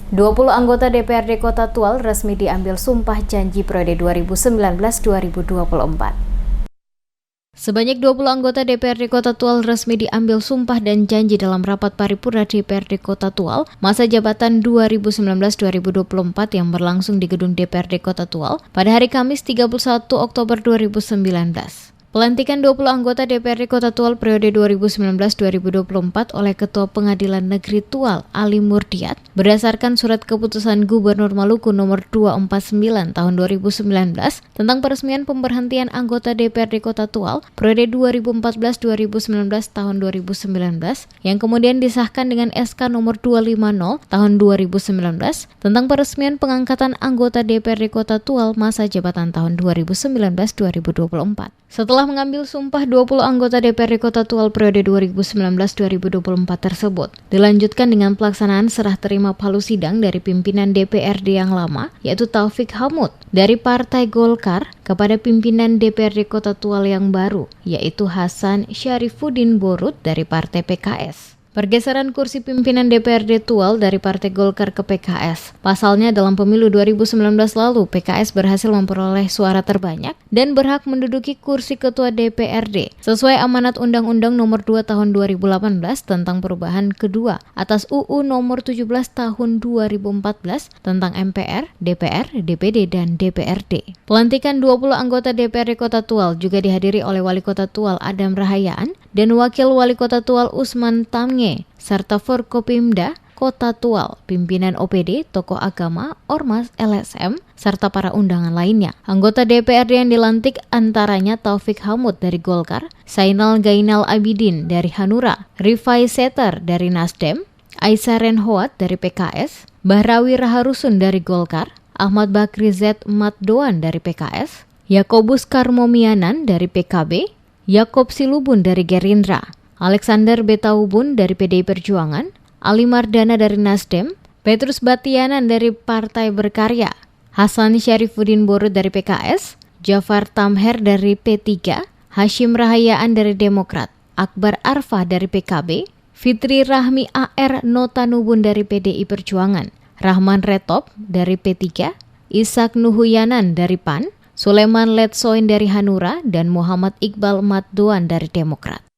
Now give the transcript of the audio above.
20 anggota DPRD Kota Tual resmi diambil sumpah janji periode 2019-2024. Sebanyak 20 anggota DPRD Kota Tual resmi diambil sumpah dan janji dalam rapat paripurna DPRD Kota Tual masa jabatan 2019-2024 yang berlangsung di gedung DPRD Kota Tual pada hari Kamis 31 Oktober 2019. Pelantikan 20 anggota DPRD Kota Tual periode 2019-2024 oleh Ketua Pengadilan Negeri Tual, Ali Murdiat, berdasarkan surat keputusan Gubernur Maluku nomor 249 tahun 2019 tentang peresmian pemberhentian anggota DPRD Kota Tual periode 2014-2019 tahun 2019 yang kemudian disahkan dengan SK nomor 250 tahun 2019 tentang peresmian pengangkatan anggota DPRD Kota Tual masa jabatan tahun 2019-2024. Setelah mengambil sumpah 20 anggota DPRD Kota Tual periode 2019-2024 tersebut, dilanjutkan dengan pelaksanaan serah terima palu sidang dari pimpinan DPRD yang lama, yaitu Taufik Hamud dari Partai Golkar kepada pimpinan DPRD Kota Tual yang baru, yaitu Hasan Syarifuddin Borut dari Partai PKS. Pergeseran kursi pimpinan DPRD Tual dari Partai Golkar ke PKS. Pasalnya dalam pemilu 2019 lalu, PKS berhasil memperoleh suara terbanyak dan berhak menduduki kursi ketua DPRD sesuai amanat Undang-Undang Nomor 2 Tahun 2018 tentang perubahan kedua atas UU Nomor 17 Tahun 2014 tentang MPR, DPR, DPD, dan DPRD. Pelantikan 20 anggota DPRD Kota Tual juga dihadiri oleh Wali Kota Tual Adam Rahayaan dan Wakil Wali Kota Tual Usman Tamnge, serta Forkopimda Kota Tual, pimpinan OPD, tokoh agama, ormas, LSM, serta para undangan lainnya. Anggota DPRD yang dilantik antaranya Taufik Hamud dari Golkar, Zainal Gainal Abidin dari Hanura, Rifai Seter dari Nasdem, Aisyah Renhoat dari PKS, Bahrawi Raharusun dari Golkar, Ahmad Bakri Z. Matdoan dari PKS, Yakobus Karmomianan dari PKB, Yakob Silubun dari Gerindra, Alexander Betaubun dari PDI Perjuangan, Ali Mardana dari Nasdem, Petrus Batianan dari Partai Berkarya, Hasan Syarifuddin Borut dari PKS, Jafar Tamher dari P3, Hashim Rahayaan dari Demokrat, Akbar Arfah dari PKB, Fitri Rahmi AR Notanubun dari PDI Perjuangan, Rahman Retop dari P3, Ishak Nuhuyanan dari PAN, Sulaiman Letsoin dari Hanura, dan Muhammad Iqbal Matdoan dari Demokrat.